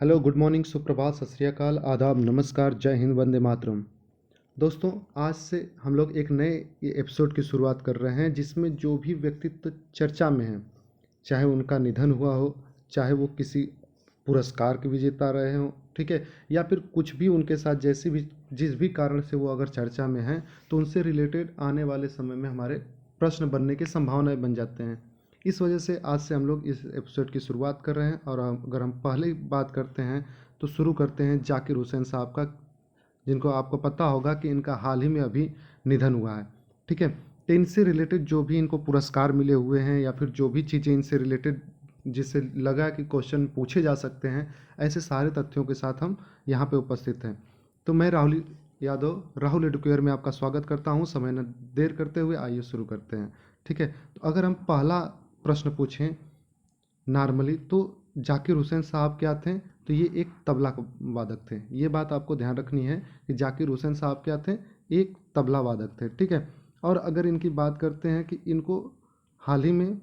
Hello, good morning, सुप्रभात, सत श्री अकाल, आदाब, नमस्कार, जय हिंद, वंदे मातरम। दोस्तों, आज से हम लोग एक नए एपिसोड की शुरुआत कर रहे हैं जिसमें जो भी व्यक्तित्व चर्चा में हैं, चाहे उनका निधन हुआ हो, चाहे वो किसी पुरस्कार के विजेता रहे हों, ठीक है, या फिर कुछ भी उनके साथ जैसी भी जिस भी कारण से वो अगर चर्चा में हैं, तो उनसे रिलेटेड आने वाले समय में हमारे प्रश्न बनने की संभावनाएं बन जाते हैं। इस वजह से आज से हम लोग इस एपिसोड की शुरुआत कर रहे हैं। और अगर हम पहले बात करते हैं तो शुरू करते हैं जाकिर हुसैन साहब का, जिनको आपको पता होगा कि इनका हाल ही में अभी निधन हुआ है, ठीक है। तो इनसे रिलेटेड जो भी इनको पुरस्कार मिले हुए हैं या फिर जो भी चीज़ें इनसे रिलेटेड जिससे लगा कि क्वेश्चन पूछे जा सकते हैं, ऐसे सारे तथ्यों के साथ हम यहाँ पे उपस्थित हैं। तो मैं राहुल यादव, राहुल एडुकेयर में आपका स्वागत करता हूँ। समय न देर करते हुए आइए शुरू करते हैं, ठीक है। तो अगर हम पहला प्रश्न पूछें नॉर्मली, तो जाकिर हुसैन साहब क्या थे? तो ये एक तबला वादक थे। ये बात आपको ध्यान रखनी है कि जाकिर हुसैन साहब क्या थे? एक तबला वादक थे, ठीक है। और अगर इनकी बात करते हैं कि इनको हाल ही में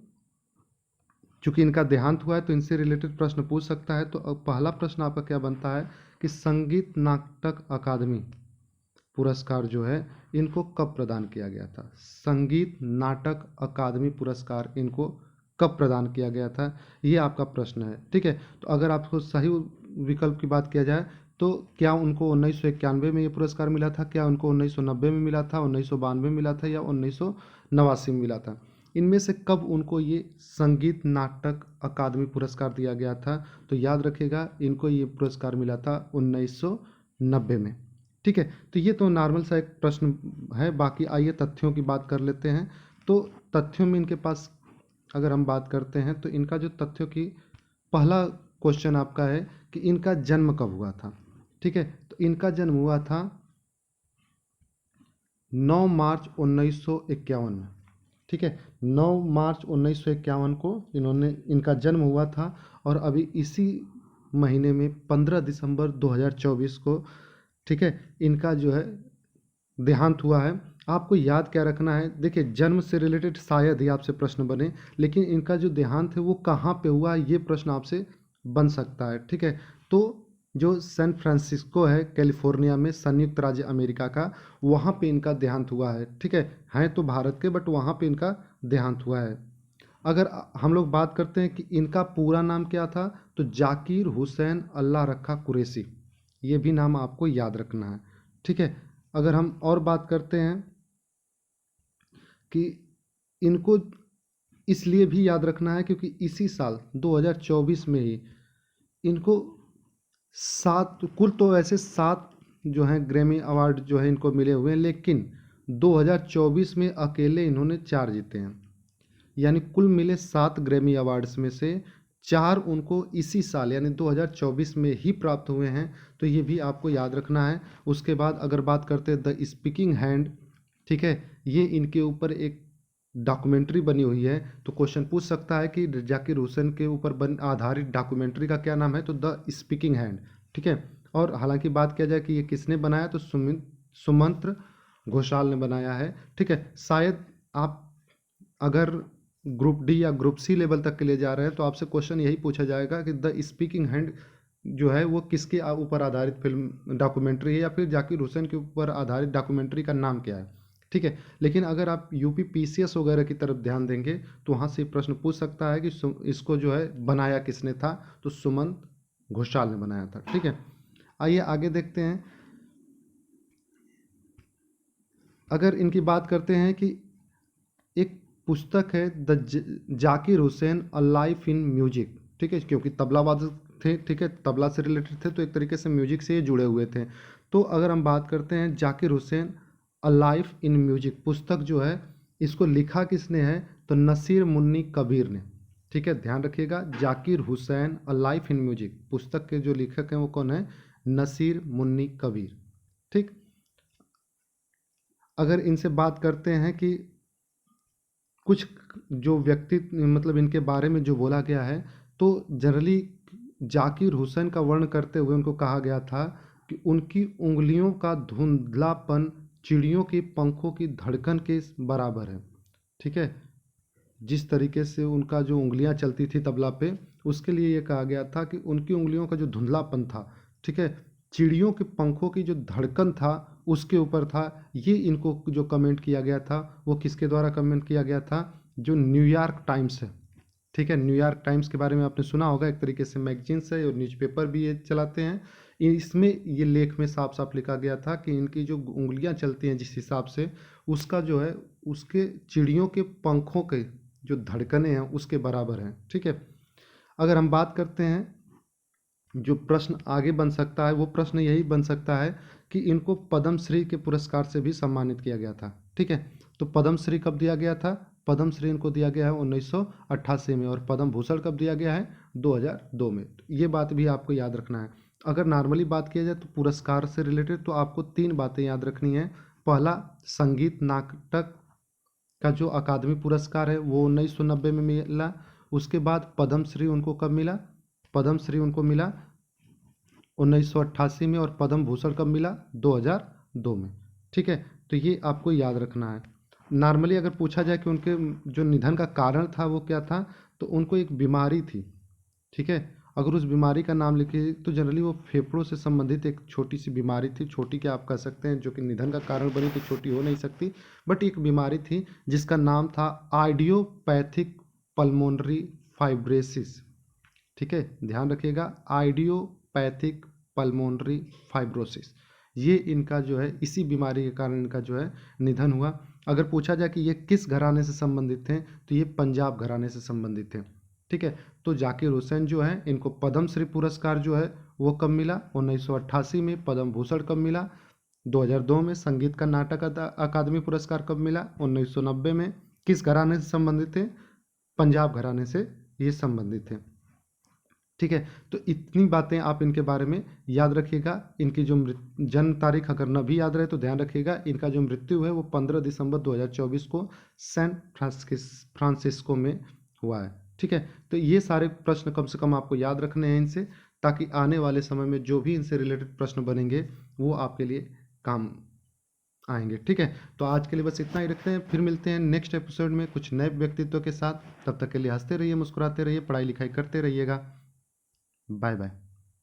चूंकि इनका देहांत हुआ है तो इनसे रिलेटेड प्रश्न पूछ सकता है। तो अब पहला प्रश्न आपका क्या बनता है कि संगीत नाटक अकादमी पुरस्कार जो है इनको कब प्रदान किया गया था? संगीत नाटक अकादमी पुरस्कार इनको कब प्रदान किया गया था, ये आपका प्रश्न है, ठीक है। तो अगर आपको सही विकल्प की बात किया जाए तो क्या उनको 1991 में ये पुरस्कार मिला था, क्या उनको 1990 में मिला था, 1992 में मिला था, या 1989 में मिला था? इनमें से कब उनको ये संगीत नाटक अकादमी पुरस्कार दिया गया था? तो याद रखिएगा, इनको ये पुरस्कार मिला था 1990 में, ठीक है। तो ये तो नॉर्मल सा एक प्रश्न है। बाकी आइए तथ्यों की बात कर लेते हैं। तो तथ्यों में इनके पास अगर हम बात करते हैं तो इनका जो तथ्यों की पहला क्वेश्चन आपका है कि इनका जन्म कब हुआ था, ठीक है। तो इनका जन्म हुआ था 9 मार्च 1951 में, ठीक है। 9 मार्च 1951 को इनका जन्म हुआ था। और अभी इसी महीने में 15 दिसंबर 2024 को, ठीक है, इनका जो है देहांत हुआ है। आपको याद क्या रखना है, देखिए जन्म से रिलेटेड शायद ही आपसे प्रश्न बने, लेकिन इनका जो देहांत है वो कहाँ पे हुआ, ये प्रश्न आपसे बन सकता है, ठीक है। तो जो सैन फ्रांसिस्को है कैलिफोर्निया में, संयुक्त राज्य अमेरिका का, वहाँ पे इनका देहांत हुआ है, ठीक है। हैं तो भारत के, बट वहाँ पे इनका देहांत हुआ है। अगर हम लोग बात करते हैं कि इनका पूरा नाम क्या था, तो जाकिर हुसैन अल्लाह रखा कुरैशी, ये भी नाम आपको याद रखना है, ठीक है। अगर हम और बात करते हैं कि इनको इसलिए भी याद रखना है क्योंकि इसी साल 2024 में ही इनको 7, कुल तो वैसे 7 जो हैं ग्रैमी अवार्ड जो है इनको मिले हुए हैं, लेकिन 2024 में अकेले इन्होंने 4 जीते हैं। यानी कुल मिले 7 ग्रैमी अवार्ड्स में से 4 उनको इसी साल यानी 2024 में ही प्राप्त हुए हैं। तो ये भी आपको याद रखना है। उसके बाद अगर बात करते हैं द स्पीकिंग हैंड, ठीक है, ये इनके ऊपर एक डॉक्यूमेंट्री बनी हुई है। तो क्वेश्चन पूछ सकता है कि जाकिर हुसैन के ऊपर आधारित डॉक्यूमेंट्री का क्या नाम है? तो द स्पीकिंग हैंड, ठीक है। और हालांकि बात किया जाए कि ये किसने बनाया, तो सुमंत्र घोषाल ने बनाया है, ठीक है। शायद आप अगर ग्रुप डी या ग्रुप सी लेवल तक के लिए जा रहे हैं तो आपसे क्वेश्चन यही पूछा जाएगा कि द स्पीकिंग हैंड जो है वो किसके ऊपर आधारित फिल्म डॉक्यूमेंट्री है, या फिर जाकिर हुसैन के ऊपर आधारित डॉक्यूमेंट्री का नाम क्या है, ठीक है। लेकिन अगर आप यूपी पीसीएस वगैरह की तरफ ध्यान देंगे तो वहाँ से प्रश्न पूछ सकता है कि इसको जो है बनाया किसने था? तो सुमंत घोषाल ने बनाया था, ठीक है। आइए आगे देखते हैं। अगर इनकी बात करते हैं कि एक पुस्तक है the Zakir Hussain a life in music, ठीक है, क्योंकि तबला वादक थे, ठीक है, तबला से रिलेटेड थे तो एक तरीके से म्यूजिक से ये जुड़े हुए थे। तो अगर हम बात करते हैं Zakir Hussain a life in music पुस्तक जो है, इसको लिखा किसने है? तो नसीर मुन्नी कबीर ने, ठीक है। ध्यान रखिएगा, Zakir Hussain a life in music पुस्तक के जो लेखक हैं वो कौन है? नसीर मुन्नी कबीर, ठीक। अगर इनसे बात करते हैं कि कुछ जो व्यक्ति मतलब इनके बारे में जो बोला गया है, तो जनरली जाकिर हुसैन का वर्ण करते हुए उनको कहा गया था कि उनकी उंगलियों का धुंधलापन चिड़ियों की पंखों की धड़कन के बराबर है, ठीक है। जिस तरीके से उनका जो उंगलियां चलती थी तबला पे, उसके लिए ये कहा गया था कि उनकी उंगलियों का जो धुंधलापन था, ठीक है, चिड़ियों के पंखों की जो धड़कन था उसके ऊपर था। ये इनको जो कमेंट किया गया था वो किसके द्वारा कमेंट किया गया था? जो न्यूयॉर्क टाइम्स है, ठीक है, न्यूयॉर्क टाइम्स के बारे में आपने सुना होगा, एक तरीके से मैगजीन्स है और न्यूज़पेपर भी ये चलाते हैं। इसमें ये लेख में साफ साफ लिखा गया था कि इनकी जो उंगलियां चलती हैं जिस हिसाब से, उसका जो है उसके चिड़ियों के पंखों के जो धड़कनें हैं उसके बराबर हैं, ठीक है। अगर हम बात करते हैं जो प्रश्न आगे बन सकता है, वो प्रश्न यही बन सकता है कि इनको पद्मश्री के पुरस्कार से भी सम्मानित किया गया था, ठीक है। तो पद्मश्री कब दिया गया था? पद्मश्री इनको दिया गया है 1988 में, और पद्म भूषण कब दिया गया है? 2002 में। तो ये बात भी आपको याद रखना है। अगर नॉर्मली बात किया जाए तो पुरस्कार से रिलेटेड तो आपको 3 बातें याद रखनी है। पहला, संगीत नाटक का जो अकादमी पुरस्कार है वो 1990 में मिला। उसके बाद पद्मश्री उनको कब मिला? पद्मश्री उनको मिला 1988 में, और पद्म भूषण कब मिला? 2002 में, ठीक है। तो ये आपको याद रखना है। नॉर्मली अगर पूछा जाए कि उनके जो निधन का कारण था वो क्या था, तो उनको एक बीमारी थी, ठीक है। अगर उस बीमारी का नाम लिखे तो जनरली वो फेफड़ों से संबंधित एक छोटी सी बीमारी थी, छोटी क्या आप कह सकते हैं, जो कि निधन का कारण बनी तो छोटी हो नहीं सकती, बट एक बीमारी थी जिसका नाम था आइडियोपैथिक पल्मोनरी फाइब्रोसिस, ठीक है, ध्यान रखिएगा, आइडियोपैथिक पल्मोनरी फाइब्रोसिस। ये इनका जो है इसी बीमारी के कारण इनका जो है निधन हुआ। अगर पूछा जाए कि ये किस घराने से संबंधित थे, तो ये पंजाब घराने से संबंधित थे, ठीक है। तो जाकिर हुसैन जो है इनको पद्मश्री पुरस्कार जो है वो कब मिला? 1988 में। पद्म भूषण कब मिला? 2002 में। संगीत का नाटक अकादमी पुरस्कार कब मिला? 1990 में। किस घराने से संबंधित थे? पंजाब घराने से ये संबंधित थे, ठीक है। तो इतनी बातें आप इनके बारे में याद रखिएगा। इनकी जो जन्म तारीख अगर न भी याद रहे तो ध्यान रखिएगा, इनका जो मृत्यु है वो 15 दिसंबर 2024 को सैन फ्रांसिस्को में हुआ है, ठीक है। तो ये सारे प्रश्न कम से कम आपको याद रखने हैं इनसे, ताकि आने वाले समय में जो भी इनसे रिलेटेड प्रश्न बनेंगे वो आपके लिए काम आएंगे, ठीक है। तो आज के लिए बस इतना ही रखते हैं, फिर मिलते हैं नेक्स्ट एपिसोड में कुछ नए व्यक्तित्व के साथ। तब तक के लिए हंसते रहिए, मुस्कुराते रहिए, पढ़ाई लिखाई करते रहिएगा। Bye bye.